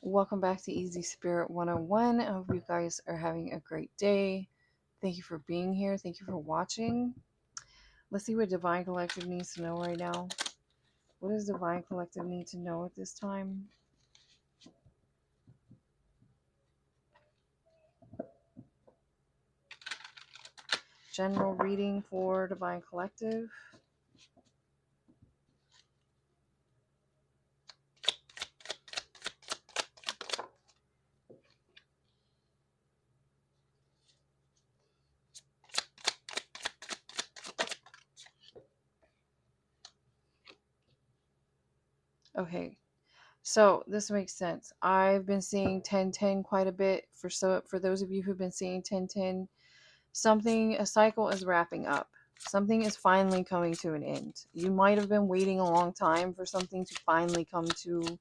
Welcome back to Easy Spirit 101. I hope you guys are having a great day. Thank you for being here. Thank you for watching. Let's see what Divine Collective needs to know right now. What does Divine Collective need to know at this time? General reading for Divine Collective. Okay, so this makes sense. I've been seeing 1010 quite a bit. For those of you who've been seeing 1010, a cycle is wrapping up. Something is finally coming to an end. You might have been waiting a long time for something to finally come to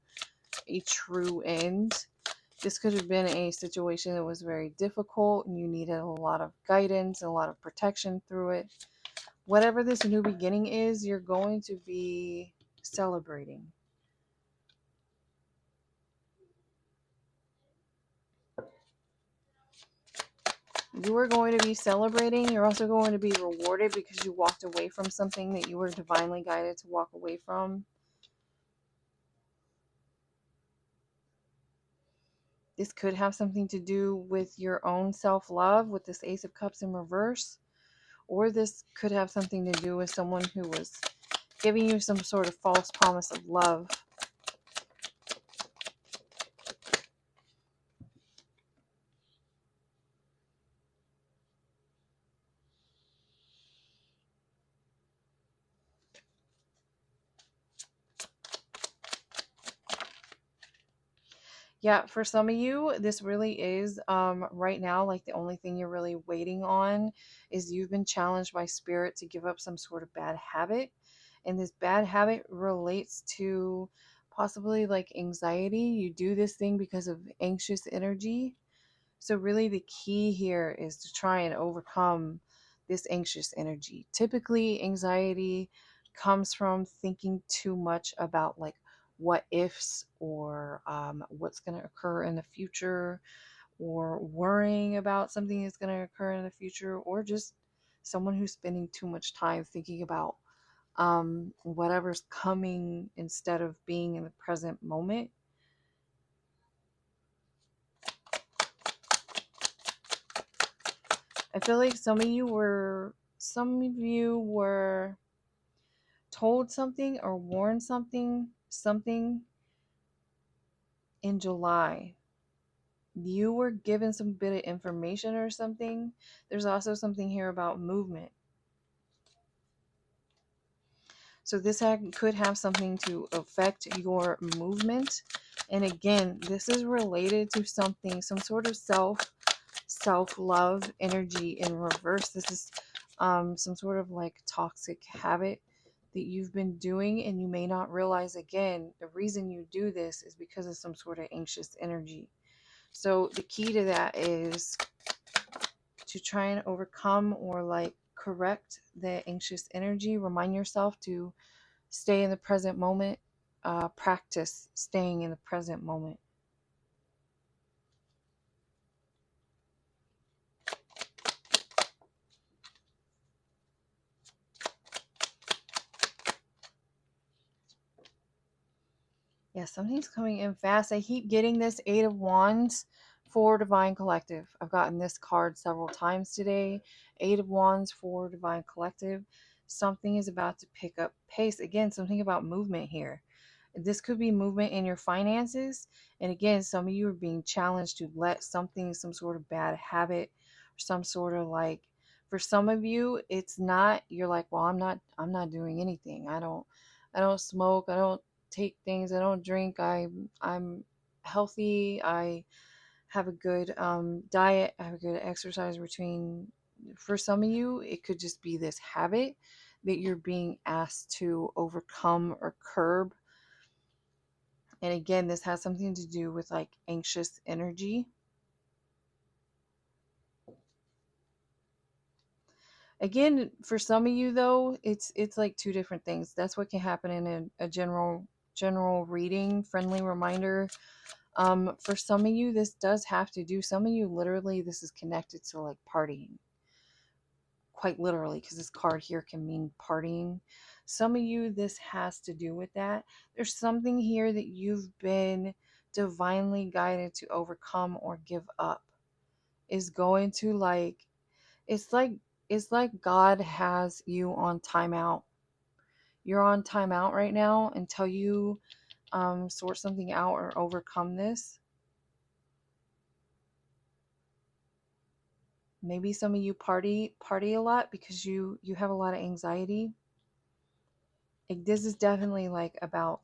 a true end. This could have been a situation that was very difficult and you needed a lot of guidance and a lot of protection through it. Whatever this new beginning is, you're going to be celebrating. You are going to be celebrating. You're also going to be rewarded because you walked away from something that you were divinely guided to walk away from. This could have something to do with your own self-love with this Ace of Cups in reverse. Or this could have something to do with someone who was giving you some sort of false promise of love. Yeah, for some of you, this really is right now, like the only thing you're really waiting on is you've been challenged by spirit to give up some sort of bad habit. And this bad habit relates to possibly like anxiety. You do this thing because of anxious energy. So really the key here is to try and overcome this anxious energy. Typically, anxiety comes from thinking too much about like what ifs or what's going to occur in the future, or worrying about something that's going to occur in the future, or just someone who's spending too much time thinking about whatever's coming instead of being in the present moment. I feel like some of you were told something or warned something in July. You were given some bit of information or something. There's also something here about movement. So this could have something to affect your movement. And again, this is related to something, some sort of self-love energy in reverse. This is some sort of like toxic habit that you've been doing, and you may not realize, again, the reason you do this is because of some sort of anxious energy. So the key to that is to try and overcome or like correct the anxious energy. Remind yourself to stay in the present moment. Practice staying in the present moment. Yeah, something's coming in fast. I keep getting this Eight of Wands for Divine Collective. I've gotten this card several times today. Eight of Wands for Divine Collective. Something is about to pick up pace. Again, something about movement here. This could be movement in your finances. And again, some of you are being challenged to let something, some sort of bad habit, some sort of like, for some of you, it's not, you're like, well, I'm not doing anything. I don't smoke. I don't take things. I don't drink. I'm healthy. I have a good diet. I have a good exercise routine. For some of you, it could just be this habit that you're being asked to overcome or curb. And again, this has something to do with like anxious energy. Again, for some of you though, it's like two different things. That's what can happen in a general reading. Friendly reminder, For some of you, this does have to do, some of you literally, this is connected to like partying. Quite literally, because this card here can mean partying. Some of you, this has to do with that. There's something here that you've been divinely guided to overcome or give up. Is going to like, it's like, it's like God has you on timeout. You're on timeout right now until you sort something out or overcome this. Maybe some of you party a lot because you have a lot of anxiety. Like, this is definitely like about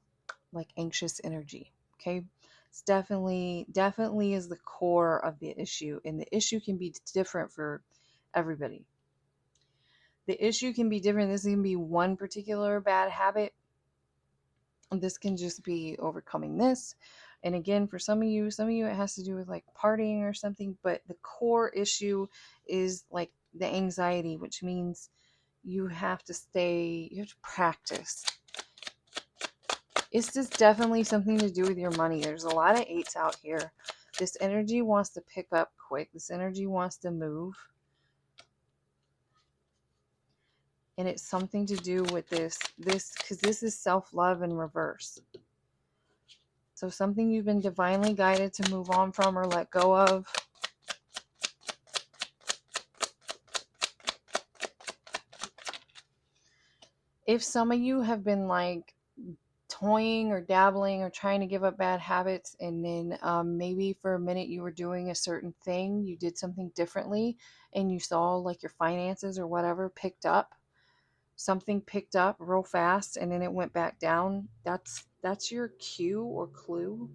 like anxious energy. Okay, it's definitely is the core of the issue, and the issue can be different for everybody. The issue can be different. This can be one particular bad habit. This can just be overcoming this. And again, for some of you it has to do with like partying or something, but the core issue is like the anxiety, which means you have to practice. It's just definitely something to do with your money. There's a lot of eights out here. This energy wants to pick up quick. This energy wants to move. And it's something to do with this because this is self-love in reverse. So something you've been divinely guided to move on from or let go of. If some of you have been like toying or dabbling or trying to give up bad habits, and then maybe for a minute you were doing a certain thing, you did something differently, and you saw like your finances or whatever picked up, something picked up real fast, and then it went back down. That's your cue or clue.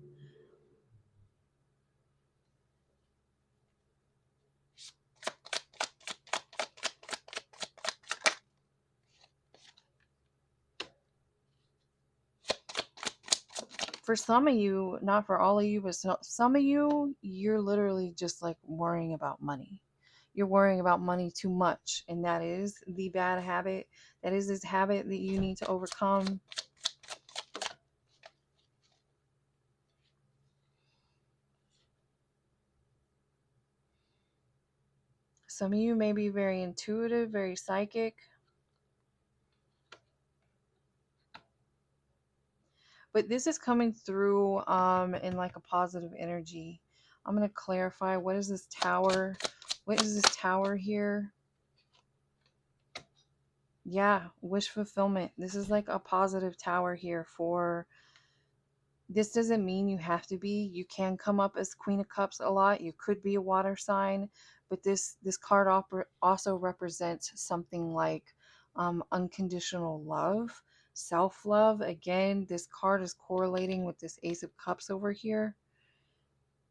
For some of you, not for all of you, but some of you, you're literally just like worrying about money. You're worrying about money too much, and that is the bad habit. That is this habit that you need to overcome. Some of you may be very intuitive, very psychic. But this is coming through in like a positive energy. I'm going to clarify, what is this tower? What is this tower here? Yeah, wish fulfillment. This is like a positive tower here for, this doesn't mean you have to be. You can come up as Queen of Cups a lot. You could be a water sign, but this card also represents something like unconditional love, self-love. Again, this card is correlating with this Ace of Cups over here.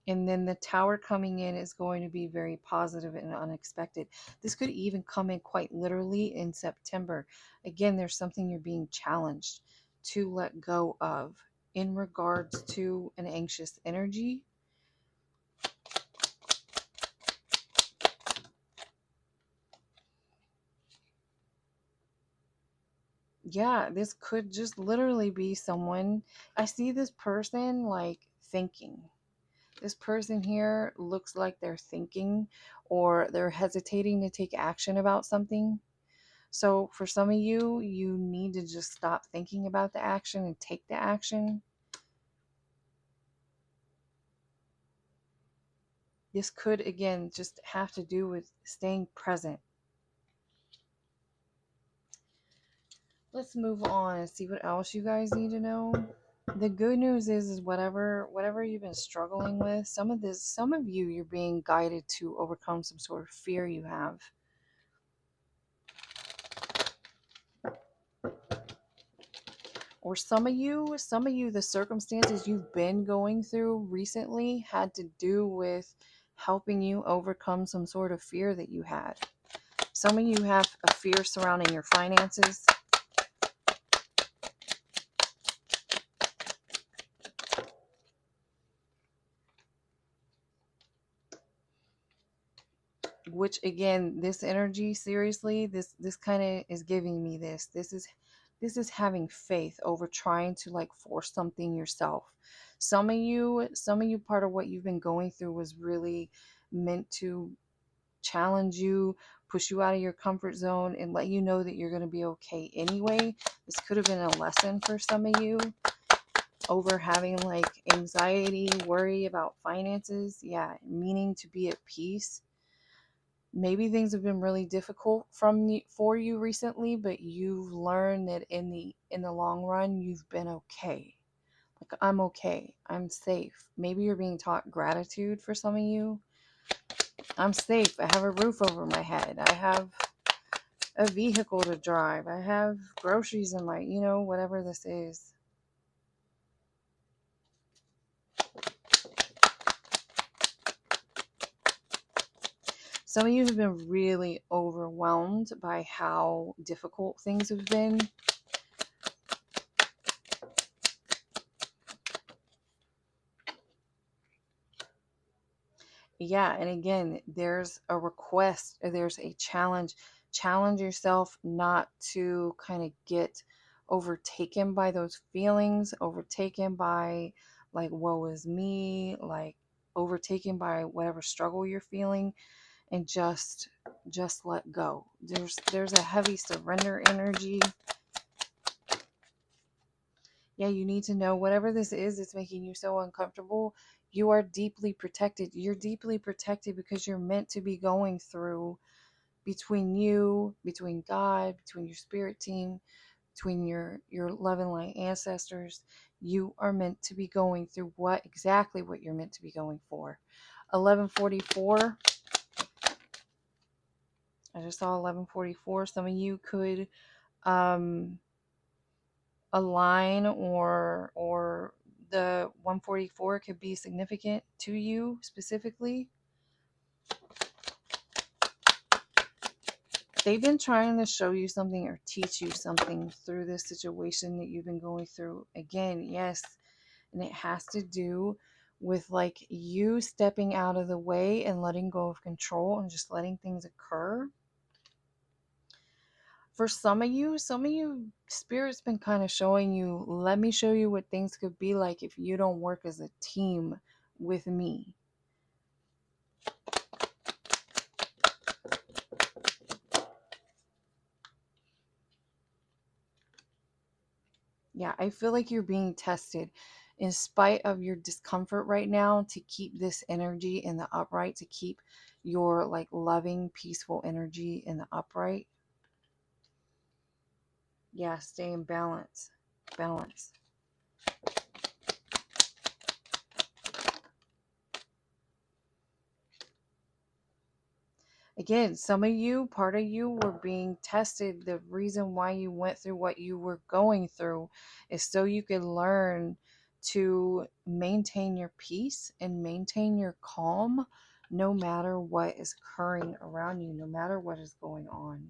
And then the tower coming in is going to be very positive and unexpected. This could even come in quite literally in September. Again, there's something you're being challenged to let go of in regards to an anxious energy. Yeah, this could just literally be someone. I see this person like thinking. This person here looks like they're thinking, or they're hesitating to take action about something. So for some of you, you need to just stop thinking about the action and take the action. This could, again, just have to do with staying present. Let's move on and see what else you guys need to know. The good news is whatever you've been struggling with, some of you, you're being guided to overcome some sort of fear you have. Or some of you, the circumstances you've been going through recently had to do with helping you overcome some sort of fear that you had. Some of you have a fear surrounding your finances. Which again, this energy, seriously, this kind of is giving me this. This is This is having faith over trying to like force something yourself. Some of you, part of what you've been going through was really meant to challenge you, push you out of your comfort zone, and let you know that you're going to be okay anyway. This could have been a lesson for some of you over having like anxiety, worry about finances. Yeah, meaning to be at peace. Maybe things have been really difficult for you recently, but you've learned that in the long run, you've been okay. Like, I'm okay. I'm safe. Maybe you're being taught gratitude for some of you. I'm safe. I have a roof over my head. I have a vehicle to drive. I have groceries in my, whatever this is. Some of you have been really overwhelmed by how difficult things have been. Yeah, and again, there's a request, or there's a challenge. Challenge yourself not to kind of get overtaken by those feelings, overtaken by like, woe is me, like overtaken by whatever struggle you're feeling, and just let go. There's a heavy surrender energy. Yeah, you need to know whatever this is that's making you so uncomfortable, you are deeply protected. You're deeply protected because you're meant to be going through, between you, between God, between your spirit team, between your love and light ancestors. You are meant to be going through exactly what you're meant to be going for. 1144. I just saw 1144. Some of you could align, or the 144 could be significant to you specifically. They've been trying to show you something or teach you something through this situation that you've been going through. Again, yes, and it has to do with like you stepping out of the way and letting go of control and just letting things occur. For some of you, Spirit's been kind of showing you, let me show you what things could be like if you don't work as a team with me. Yeah, I feel like you're being tested in spite of your discomfort right now, to keep this energy in the upright, to keep your like loving, peaceful energy in the upright. Yeah, stay in balance. Balance. Again, some of you, part of you, were being tested. The reason why you went through what you were going through is so you could learn to maintain your peace and maintain your calm no matter what is occurring around you, no matter what is going on.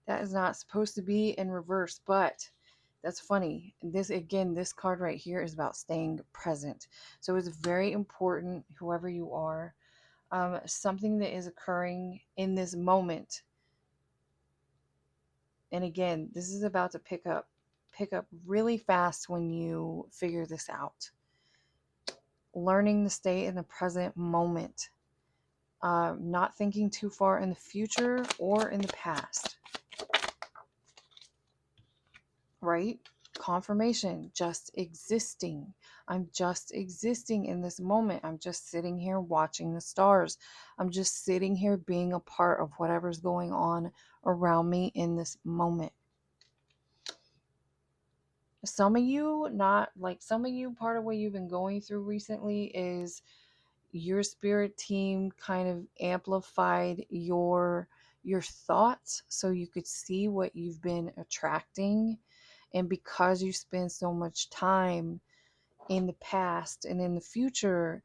That is not supposed to be in reverse, but that's funny. This card right here is about staying present. So it's very important, whoever you are, something that is occurring in this moment. And again, this is about to pick up really fast when you figure this out. Learning to stay in the present moment, not thinking too far in the future or in the past. Right? Confirmation, just existing. I'm just existing in this moment. I'm just sitting here watching the stars. I'm just sitting here being a part of whatever's going on around me in this moment. Some of you, part of what you've been going through recently is your spirit team kind of amplified your thoughts so you could see what you've been attracting. And because you spend so much time in the past and in the future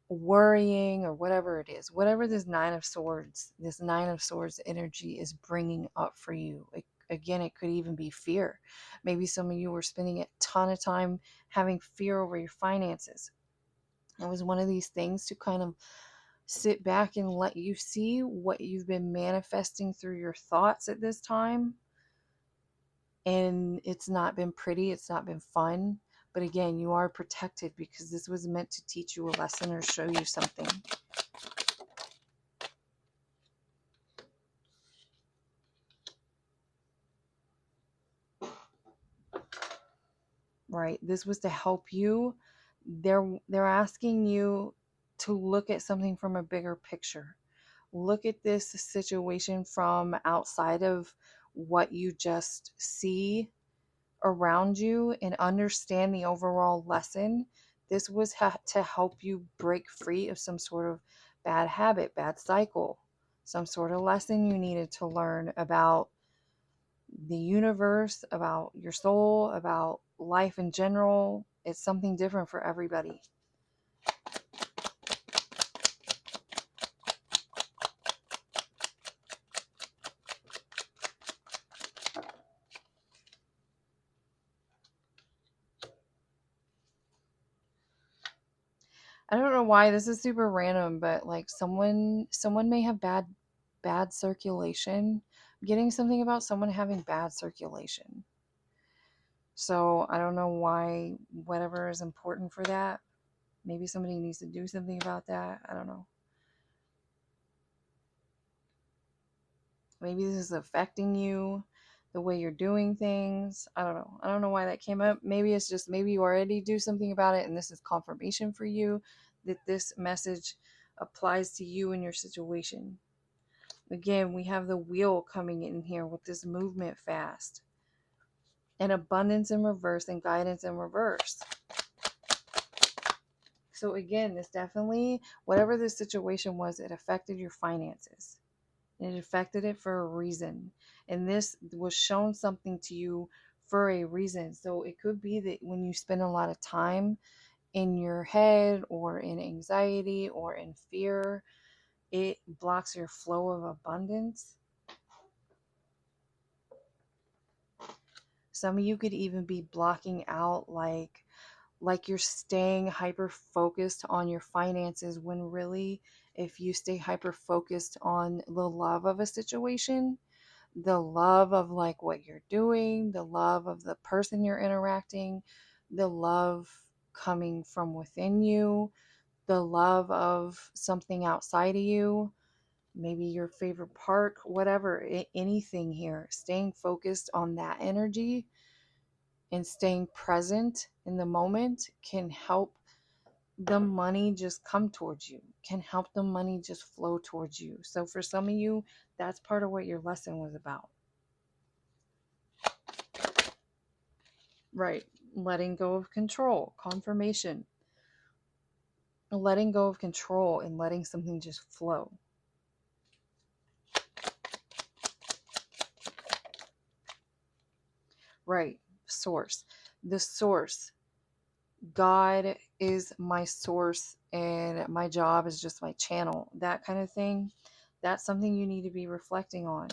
worrying, or whatever it is, whatever this Nine of Swords energy is bringing up for you. Again, it could even be fear. Maybe some of you were spending a ton of time having fear over your finances. It was one of these things to kind of sit back and let you see what you've been manifesting through your thoughts at this time. And it's not been pretty, it's not been fun. But again, you are protected because this was meant to teach you a lesson or show you something. Right? This was to help you. They're asking you to look at something from a bigger picture. Look at this situation from outside of what you just see around you and understand the overall lesson. This was to help you break free of some sort of bad habit, bad cycle, some sort of lesson you needed to learn about the universe, about your soul, about life in general. It's something different for everybody. I don't know why this is super random, but like someone may have bad circulation. I'm getting something about someone having bad circulation. So I don't know why, whatever is important for that. Maybe somebody needs to do something about that. I don't know. Maybe this is affecting you, the way you're doing things. I don't know. I don't know why that came up. Maybe it's just, maybe you already do something about it and this is confirmation for you that this message applies to you and your situation. Again, we have the wheel coming in here with this movement fast. And abundance in reverse and guidance in reverse. So again, this definitely, whatever this situation was, it affected your finances. It affected it for a reason. And this was shown something to you for a reason. So it could be that when you spend a lot of time in your head or in anxiety or in fear, it blocks your flow of abundance. Some of you could even be blocking out like you're staying hyper focused on your finances, when really if you stay hyper focused on the love of a situation, the love of like what you're doing, the love of the person you're interacting, the love coming from within you, the love of something outside of you, maybe your favorite park, whatever, anything here, staying focused on that energy and staying present in the moment can help the money just come towards you, can help the money just flow towards you. So for some of you, that's part of what your lesson was about. Right. Letting go of control, confirmation, letting go of control and letting something just flow. Right. Source. The source. God is my source and my job is just my channel. That kind of thing. That's something you need to be reflecting on.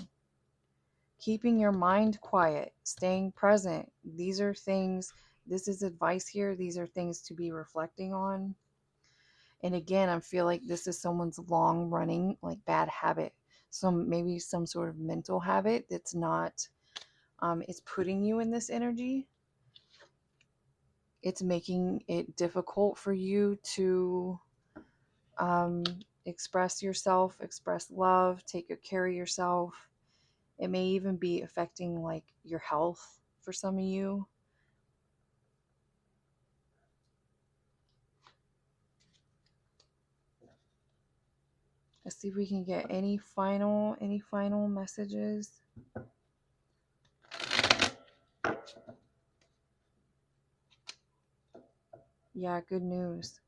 Keeping your mind quiet, staying present. These are things, this is advice here. These are things to be reflecting on. And again, I feel like this is someone's long running, like bad habit. Maybe some sort of mental habit that's not, it's putting you in this energy. It's making it difficult for you to express yourself, express love, take good care of yourself. It may even be affecting like your health for some of you. Let's see if we can get any final messages. Yeah, good news.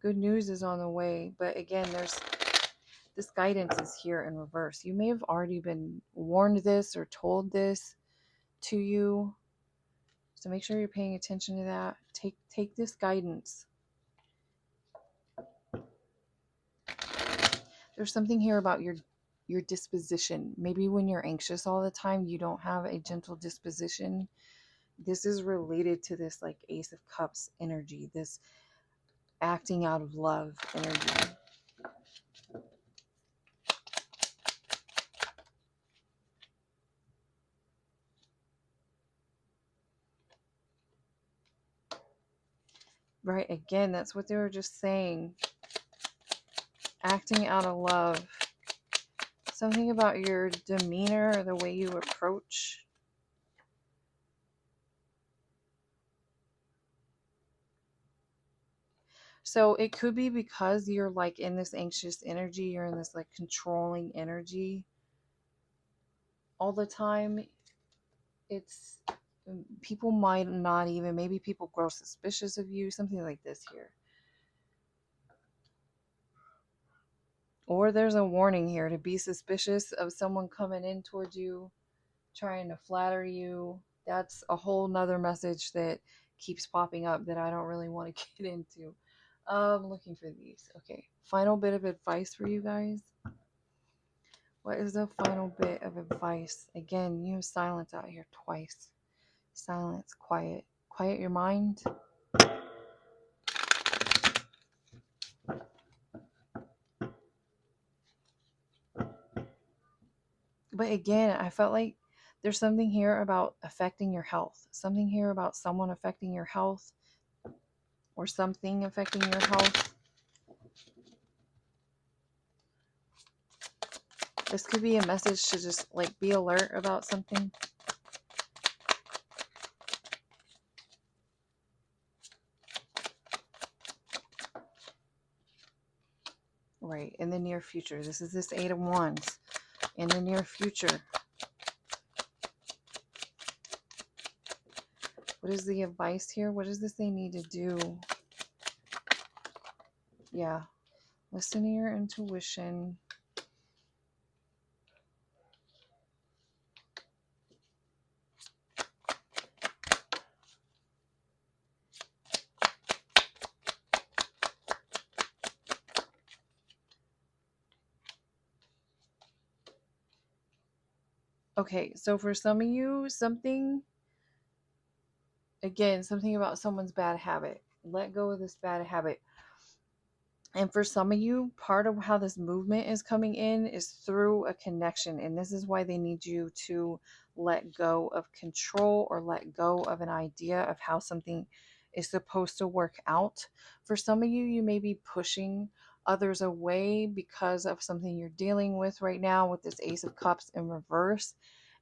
Good news is on the way. But again, there's this guidance is here in reverse. You may have already been warned this or told this to you. So make sure you're paying attention to that. Take this guidance. There's something here about your disposition. Maybe when you're anxious all the time, you don't have a gentle disposition. This is related to this like Ace of Cups energy, this acting out of love energy. Right, again, that's what they were just saying. Acting out of love. Something about your demeanor or the way you approach. So it could be because you're like in this anxious energy, you're in this like controlling energy all the time. It's people might not even, maybe people grow suspicious of you, something like this here. Or there's a warning here to be suspicious of someone coming in towards you, trying to flatter you. That's a whole nother message that keeps popping up that I don't really want to get into. I'm looking for these. Okay, final bit of advice for you guys. What is the final bit of advice? Again, you have silence out here twice. Silence, quiet. Quiet your mind. But again, I felt like there's something here about affecting your health. Something here about someone affecting your health or something affecting your health. This could be a message to just like be alert about something. Right, in the near future. This is this Eight of Wands. In the near future. What is the advice here? What is this they need to do? Yeah. Listen to your intuition. Okay, so for some of you, something about someone's bad habit. Let go of this bad habit. And for some of you, part of how this movement is coming in is through a connection. And this is why they need you to let go of control or let go of an idea of how something is supposed to work out. For some of you, you may be pushing others away because of something you're dealing with right now with this Ace of Cups in reverse.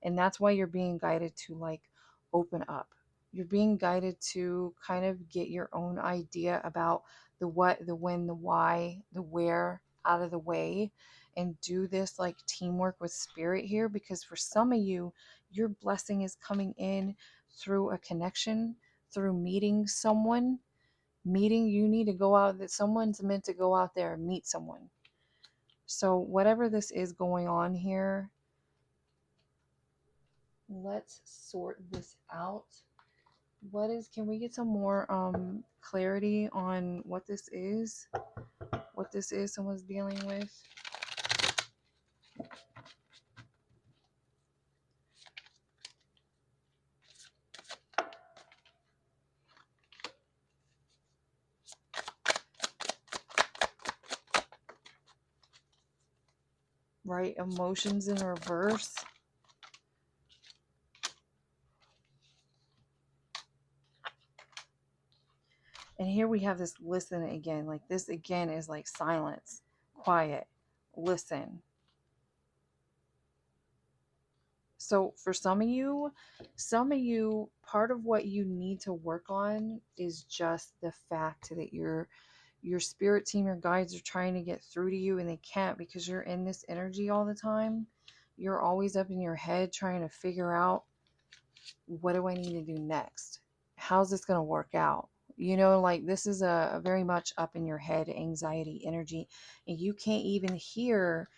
And that's why you're being guided to like open up. You're being guided to kind of get your own idea about the what, the when, the why, the where out of the way, and do this like teamwork with spirit here, because for some of you, your blessing is coming in through a connection, through meeting someone. You need to go out, that someone's meant to go out there and meet someone. So whatever this is going on here, let's sort this out. Can we get some more clarity on what this is? What this is someone's dealing with? Right, emotions in reverse. And here we have this listen again. Like this again is like silence, quiet, listen. So for some of you, part of what you need to work on is just the fact that your spirit team, your guides are trying to get through to you and they can't because you're in this energy all the time. You're always up in your head trying to figure out, what do I need to do next? How's this going to work out? You know, like this is a very much up in your head anxiety energy, and you can't even hear,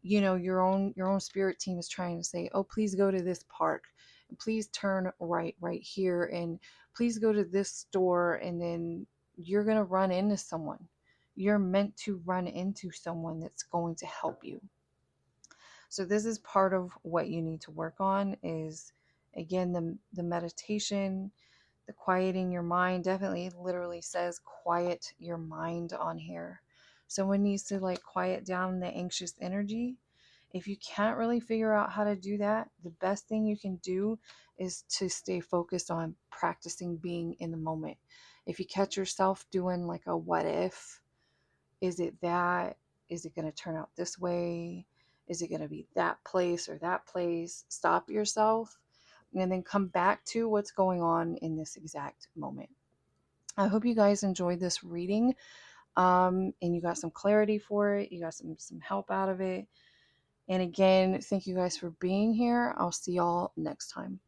you know, your own spirit team is trying to say, oh, please go to this park, and please turn right here, and please go to this store, and then you're going to run into someone. You're meant to run into someone that's going to help you. So this is part of what you need to work on is, again, the meditation, the quieting your mind. Definitely literally says quiet your mind on here. Someone needs to like quiet down the anxious energy. If you can't really figure out how to do that, the best thing you can do is to stay focused on practicing being in the moment. If you catch yourself doing like a what if, is it that? Is it going to turn out this way? Is it going to be that place or that place? Stop yourself and then come back to what's going on in this exact moment. I hope you guys enjoyed this reading, and you got some clarity for it. You got some help out of it. And again, thank you guys for being here. I'll see y'all next time.